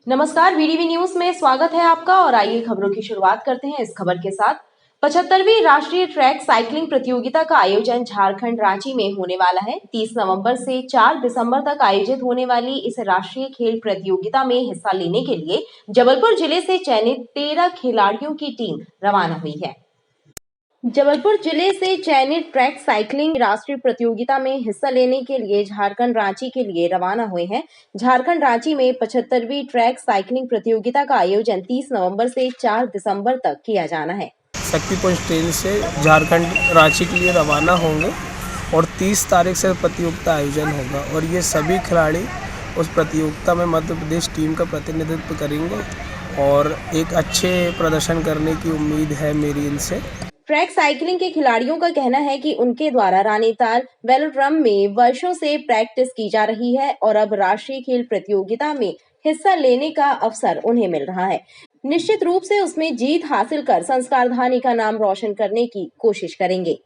नमस्कार, वीडीवी न्यूज में स्वागत है आपका। और आइए खबरों की शुरुआत करते हैं इस खबर के साथ। 75वीं राष्ट्रीय ट्रैक साइकिलिंग प्रतियोगिता का आयोजन झारखंड रांची में होने वाला है। 30 नवंबर से 4 दिसंबर तक आयोजित होने वाली इस राष्ट्रीय खेल प्रतियोगिता में हिस्सा लेने के लिए जबलपुर जिले से चयनित 13 खिलाड़ियों की टीम रवाना हुई है। जबलपुर जिले से चयनित ट्रैक साइकिलिंग राष्ट्रीय प्रतियोगिता में हिस्सा लेने के लिए झारखंड रांची के लिए रवाना हुए हैं। झारखंड रांची में 75वीं ट्रैक साइकिलिंग प्रतियोगिता का आयोजन 30 नवंबर से 4 दिसंबर तक किया जाना है। शक्तिपुंज ट्रेन से झारखंड रांची के लिए रवाना होंगे और 30 तारीख से प्रतियोगिता आयोजन होगा और ये सभी खिलाड़ी उस प्रतियोगिता में मध्य प्रदेश टीम का प्रतिनिधित्व करेंगे और एक अच्छे प्रदर्शन करने की उम्मीद है मेरी इनसे। ट्रैक साइकिलिंग के खिलाड़ियों का कहना है कि उनके द्वारा रानीताल वेलोड्रम में वर्षों से प्रैक्टिस की जा रही है और अब राष्ट्रीय खेल प्रतियोगिता में हिस्सा लेने का अवसर उन्हें मिल रहा है। निश्चित रूप से उसमें जीत हासिल कर संस्कारधानी का नाम रोशन करने की कोशिश करेंगे।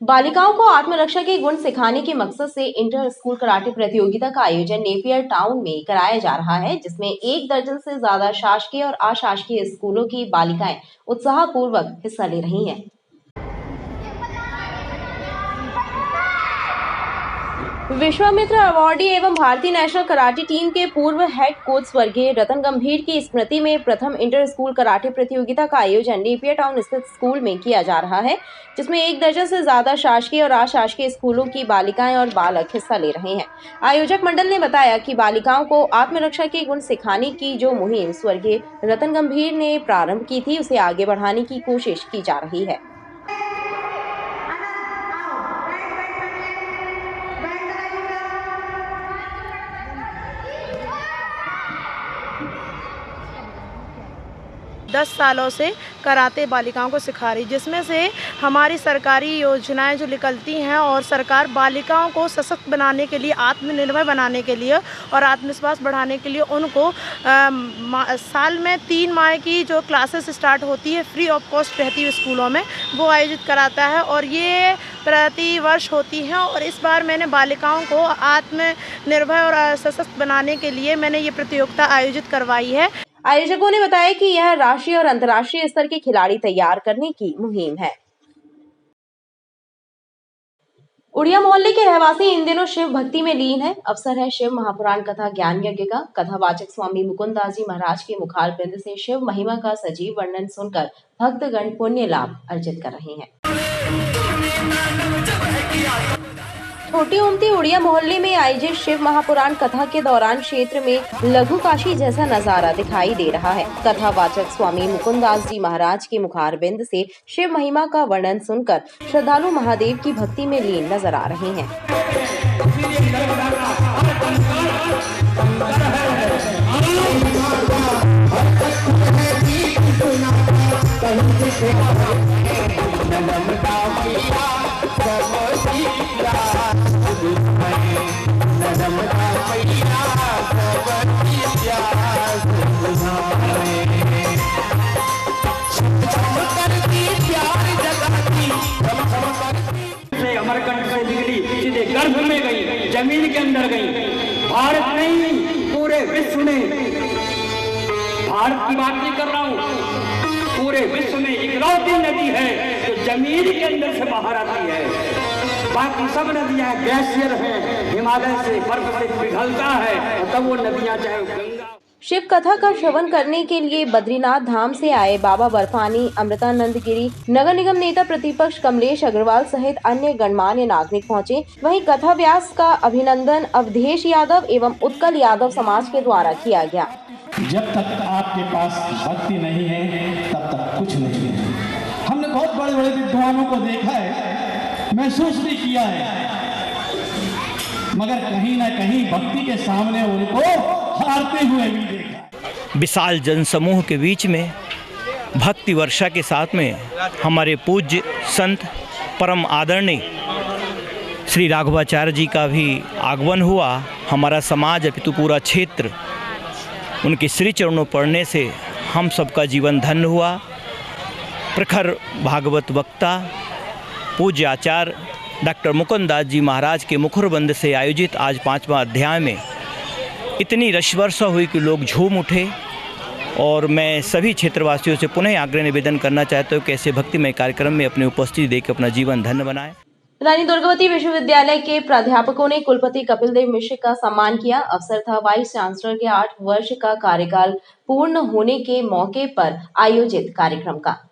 बालिकाओं को आत्मरक्षा के गुण सिखाने के मकसद से इंटर स्कूल कराटे प्रतियोगिता का आयोजन नेपियर टाउन में कराया जा रहा है, जिसमें 1 दर्जन से ज्यादा शासकीय और अशासकीय स्कूलों की बालिकाएं उत्साहपूर्वक हिस्सा ले रही हैं। विश्वामित्र अवार्डी एवं भारतीय नेशनल कराटे टीम के पूर्व हेड कोच स्वर्गीय रतन गंभीर की स्मृति में प्रथम इंटर स्कूल कराटे प्रतियोगिता का आयोजन नेपियर टाउन स्थित स्कूल में किया जा रहा है, जिसमें 1 दर्जन से ज्यादा शासकीय और अशासकीय स्कूलों की बालिकाएं और बालक हिस्सा ले रहे हैं। आयोजक मंडल ने बताया कि बालिकाओं को आत्मरक्षा के गुण सिखाने की जो मुहिम स्वर्गीय रतन गंभीर ने प्रारंभ की थी, उसे आगे बढ़ाने की कोशिश की जा रही है। 10 सालों से कराटे बालिकाओं को सिखा रही, जिसमें से हमारी सरकारी योजनाएं जो निकलती हैं और सरकार बालिकाओं को सशक्त बनाने के लिए, आत्मनिर्भर बनाने के लिए और आत्मविश्वास बढ़ाने के लिए उनको साल में 3 माह की जो क्लासेस स्टार्ट होती है, फ्री ऑफ कॉस्ट रहती है स्कूलों में, वो आयोजित कराता है और ये प्रति वर्ष होती हैं। और इस बार मैंने बालिकाओं को आत्मनिर्भर और सशक्त बनाने के लिए मैंने ये प्रतियोगिता आयोजित करवाई है। आयोजकों ने बताया कि यह राष्ट्रीय और अंतर्राष्ट्रीय स्तर के खिलाड़ी तैयार करने की मुहिम है। उड़िया मोहल्ले के रहवासी इन दिनों शिव भक्ति में लीन है। अवसर है शिव महापुराण कथा ज्ञान यज्ञ का। कथावाचक स्वामी मुकुंदास जी महाराज के मुखारबिंद से शिव महिमा का सजीव वर्णन सुनकर भक्तगण पुण्य लाभ अर्जित कर रहे हैं। छोटी उमती उड़िया मोहल्ले में आयोजित शिव महापुराण कथा के दौरान क्षेत्र में लघु काशी जैसा नजारा दिखाई दे रहा है। कथावाचक स्वामी मुकुंदास जी महाराज के मुखारबिंद से शिव महिमा का वर्णन सुनकर श्रद्धालु महादेव की भक्ति में लीन नजर आ रहे हैं। अमरकंट से निकली, सीधे गर्भ में गई, जमीन के अंदर गई। भारत नहीं, पूरे विश्व में, भारत की बात नहीं कर रहा हूँ, पूरे विश्व में इकलौती नदी है जो जमीन के अंदर से बाहर आती है। बाकी सब नदियां ग्लेशियर हैं, हिमालय से बर्फ से पिघलता है और तब वो नदियां चाहे गंगा। शिव कथा का श्रवण करने के लिए बद्रीनाथ धाम से आए बाबा बर्फानी, अमृतानंद गिरी, नगर निगम नेता प्रतिपक्ष कमलेश अग्रवाल सहित अन्य गणमान्य नागरिक पहुंचे। वहीं कथा व्यास का अभिनंदन अवधेश यादव एवं उत्कल यादव समाज के द्वारा किया गया। जब तक आपके पास भक्ति नहीं है तब तक कुछ नहीं है। हमने बहुत बड़े बड़े विद्वानों को देखा है, महसूस भी किया है, मगर कहीं ना कहीं भक्ति के सामने उनको हारते हुए भी देखा। विशाल जनसमूह के बीच में भक्ति वर्षा के साथ में हमारे पूज्य संत परम आदरणीय श्री राघवाचार्य जी का भी आगमन हुआ। हमारा समाज अपितु पूरा क्षेत्र उनके श्री चरणों पढ़ने से हम सबका जीवन धन्य हुआ। प्रखर भागवत वक्ता पूज्य आचार्य डॉक्टर मुकुंदास जी महाराज के मुखरबंद से आयोजित आज 5वां अध्याय में इतनी रश वर्षा हुई कि लोग झूम उठे। और मैं सभी क्षेत्रवासियों से पुनः आग्रह निवेदन करना चाहता हूँ कि ऐसे भक्तिमय कार्यक्रम में अपनी उपस्थिति देकर अपना जीवन धन्य बनाएं। रानी दुर्गावती विश्वविद्यालय के प्राध्यापकों ने कुलपति कपिल देव मिश्र का सम्मान किया। अवसर था वाइस चांसलर के 8 वर्ष का कार्यकाल पूर्ण होने के मौके पर आयोजित कार्यक्रम का।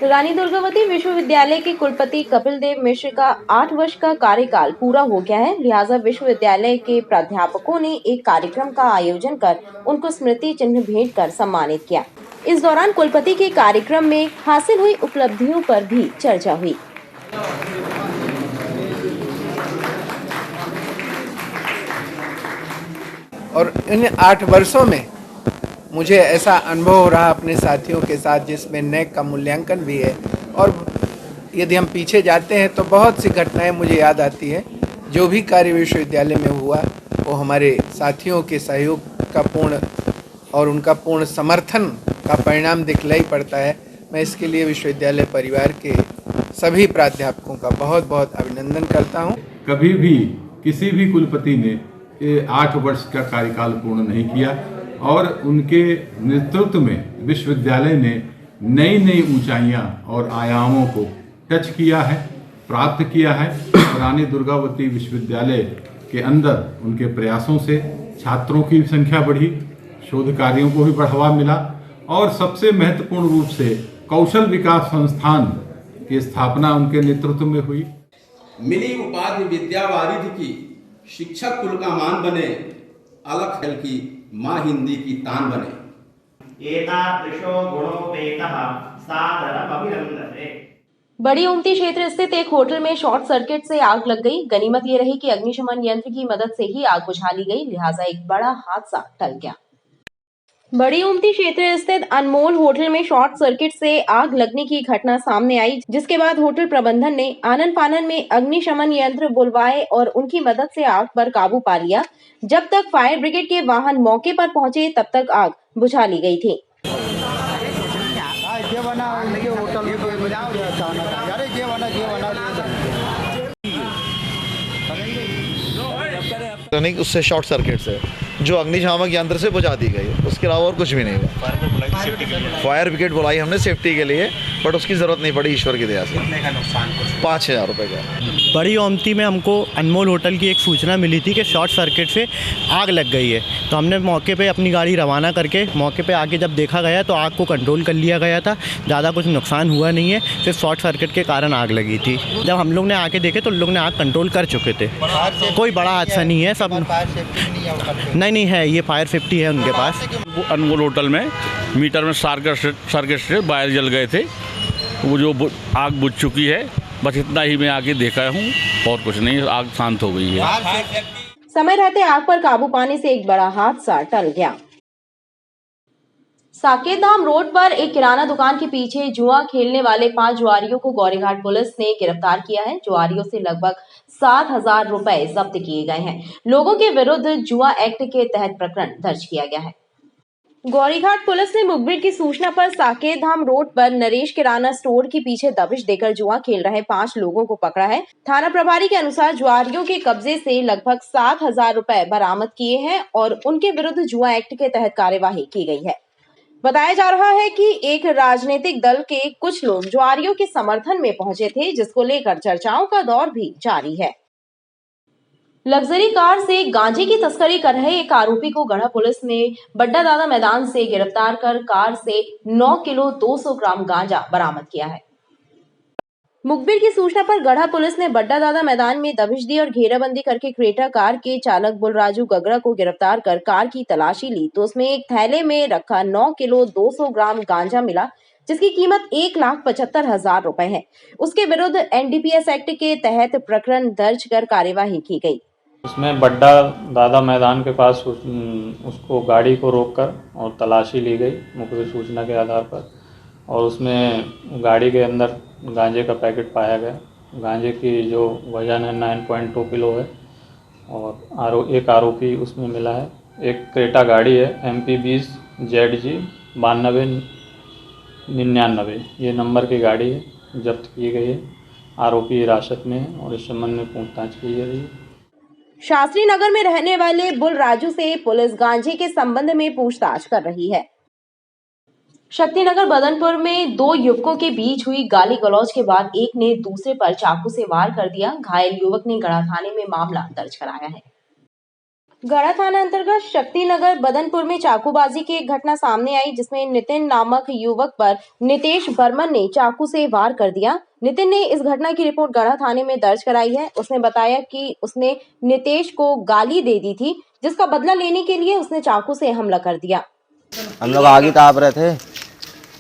रानी दुर्गावती विश्वविद्यालय के कुलपति कपिल देव मिश्र का 8 वर्ष का कार्यकाल पूरा हो गया है, लिहाजा विश्वविद्यालय के प्राध्यापकों ने एक कार्यक्रम का आयोजन कर उनको स्मृति चिन्ह भेंट कर सम्मानित किया। इस दौरान कुलपति के कार्यक्रम में हासिल हुई उपलब्धियों पर भी चर्चा हुई। और इन 8 वर्षों में मुझे ऐसा अनुभव हो रहा अपने साथियों के साथ, जिसमें नैक का मूल्यांकन भी है। और यदि हम पीछे जाते हैं तो बहुत सी घटनाएं मुझे याद आती है। जो भी कार्य विश्वविद्यालय में हुआ वो हमारे साथियों के सहयोग का पूर्ण और उनका पूर्ण समर्थन का परिणाम दिखलाई पड़ता है। मैं इसके लिए विश्वविद्यालय परिवार के सभी प्राध्यापकों का बहुत बहुत अभिनंदन करता हूँ। कभी भी किसी भी कुलपति ने 8 वर्ष का कार्यकाल पूर्ण नहीं किया और उनके नेतृत्व में विश्वविद्यालय ने नई नई ऊंचाइयां और आयामों को टच किया है, प्राप्त किया है। रानी दुर्गावती विश्वविद्यालय के अंदर उनके प्रयासों से छात्रों की संख्या बढ़ी, शोध कार्यों को भी बढ़ावा मिला और सबसे महत्वपूर्ण रूप से कौशल विकास संस्थान की स्थापना उनके नेतृत्व में हुई। मिली उपाधि विद्या वारिधि की शिक्षक कुल का मान बने, अलग खल की माँ हिंदी की तान बने। एतादृशो गुणोपेतः सादरम् अभिनंदते। बड़ी उमती क्षेत्र स्थित एक होटल में शॉर्ट सर्किट से आग लग गई। गनीमत ये रही कि अग्निशमन यंत्र की मदद से ही आग बुझा ली गई, लिहाजा एक बड़ा हादसा टल गया। बड़ी उमती क्षेत्र स्थित अनमोल होटल में शॉर्ट सर्किट से आग लगने की घटना सामने आई, जिसके बाद होटल प्रबंधन ने आनन फानन में अग्निशमन यंत्र बुलवाए और उनकी मदद से आग पर काबू पा लिया। जब तक फायर ब्रिगेड के वाहन मौके पर पहुंचे तब तक आग बुझा ली गई थी। उससे शॉर्ट सर्किट से जो अग्निशामक यंत्र से बुझा दी गई, उसके अलावा और कुछ भी नहीं हुआ। फायर ब्रिगेड बुलाई हमने सेफ्टी के लिए, बट उसकी ज़रूरत नहीं पड़ी ईश्वर की दया से। 5,000 रुपये का। बड़ी ओमती में हमको अनमोल होटल की एक सूचना मिली थी कि शॉर्ट सर्किट से आग लग गई है, तो हमने मौके पे अपनी गाड़ी रवाना करके मौके पे आके जब देखा गया तो आग को कंट्रोल कर लिया गया था। ज़्यादा कुछ नुकसान हुआ नहीं है, सिर्फ शॉर्ट सर्किट के कारण आग लगी थी। जब हम लोग ने आके देखे तो लोग ने आग कंट्रोल कर चुके थे। कोई बड़ा हादसा नहीं है। सब नहीं है, ये फायर सेफ्टी है उनके पास। अनमोल होटल में मीटर में सर्किट से वायर जल गए थे, वो जो आग बुझ चुकी है, बस इतना ही मैं आके देखा हूँ और कुछ नहीं, आग शांत हो गई है। समय रहते आग पर काबू पाने से एक बड़ा हादसा टल गया। साकेत धाम रोड पर एक किराना दुकान के पीछे जुआ खेलने वाले 5 जुआरियों को गौरीघाट पुलिस ने गिरफ्तार किया है। जुआरियों से लगभग 7,000 रुपए जब्त किए गए हैं। लोगों के विरुद्ध जुआ एक्ट के तहत प्रकरण दर्ज किया गया है। गौरीघाट पुलिस ने मुखबिर की सूचना पर साकेत धाम रोड पर नरेश किराना स्टोर के पीछे दबिश देकर जुआ खेल रहे 5 लोगों को पकड़ा है। थाना प्रभारी के अनुसार जुआरियों के कब्जे से लगभग 7,000 रुपए बरामद किए हैं और उनके विरुद्ध जुआ एक्ट के तहत कार्यवाही की गई है। बताया जा रहा है कि एक राजनीतिक दल के कुछ लोग जुआरियों के समर्थन में पहुंचे थे, जिसको लेकर चर्चाओं का दौर भी जारी है। लग्जरी कार से गांजे की तस्करी कर रहे एक आरोपी को गढ़ा पुलिस ने बड्डा दादा मैदान से गिरफ्तार कर कार से 9 किलो 200 ग्राम गांजा बरामद किया है। मुखबिर की सूचना पर गढ़ा पुलिस ने बड्डा दादा मैदान में दबिश दी और घेराबंदी करके क्रेटा कार के चालक बुलराजू गगरा को गिरफ्तार कर कार की तलाशी ली तो उसमें एक थैले में रखा 9 किलो 200 ग्राम गांजा मिला, जिसकी कीमत 1,75,000 रुपए है। उसके विरुद्ध एनडीपीएस एक्ट के तहत प्रकरण दर्ज कर कार्यवाही की गई। उसमें बड्डा दादा मैदान के पास उसको गाड़ी को रोककर और तलाशी ली गई मुखबिर सूचना के आधार पर, और उसमें गाड़ी के अंदर गांजे का पैकेट पाया गया। गांजे की जो वजन है 9.2 किलो है और एक आरोपी उसमें मिला है। एक क्रेटा गाड़ी है MP 20 ZG 9299, ये नंबर की गाड़ी है, जब्त की गई है। आरोपी हिरासत में है और इस संबंध में पूछताछ की जा रही है। शास्त्री नगर में रहने वाले बुल राजू से पुलिस गांजे के संबंध में पूछताछ कर रही है। शक्तिनगर बदनपुर में दो युवकों के बीच हुई गाली गलौज के बाद एक ने दूसरे पर चाकू से वार कर दिया। घायल युवक ने गढ़ा थाने में मामला दर्ज कराया है। गढ़ा थाना अंतर्गत शक्तिनगर बदनपुर में चाकूबाजी की एक घटना सामने आई, जिसमें नितिन नामक युवक पर नितेश बर्मन ने चाकू से वार कर दिया। नितिन ने इस घटना की रिपोर्ट गढ़ा थाने में दर्ज कराई है। उसने बताया कि उसने नितेश को गाली दे दी थी, जिसका बदला लेने के लिए उसने चाकू से हमला कर दिया। हम लोग आगे ताप रहे थे,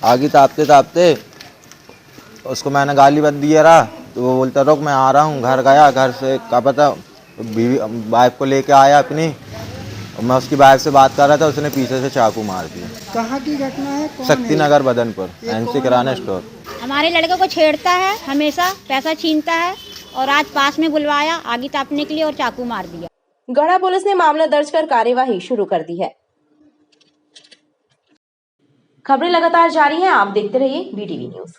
आगे तापते तापते उसको मैंने गाली बद दिया रहा, तो वो बोलता रुक मैं आ रहा हूँ। घर गया, घर से क्या पता बीवी वाइफ को लेके आया अपनी, और मैं उसकी वाइफ से बात कर रहा था, उसने पीछे से चाकू मार दिया। कहाँ की घटना है? शक्तिनगर बदनपुर, एनसी किराना स्टोर। हमारे लड़के को छेड़ता है, हमेशा पैसा छीनता है, और आज पास में बुलवाया आगे तापने के लिए और चाकू मार दिया। गढ़ा पुलिस ने मामला दर्ज कर कार्यवाही शुरू कर दी है। खबरें लगातार जारी हैं, आप देखते रहिए BTV न्यूज।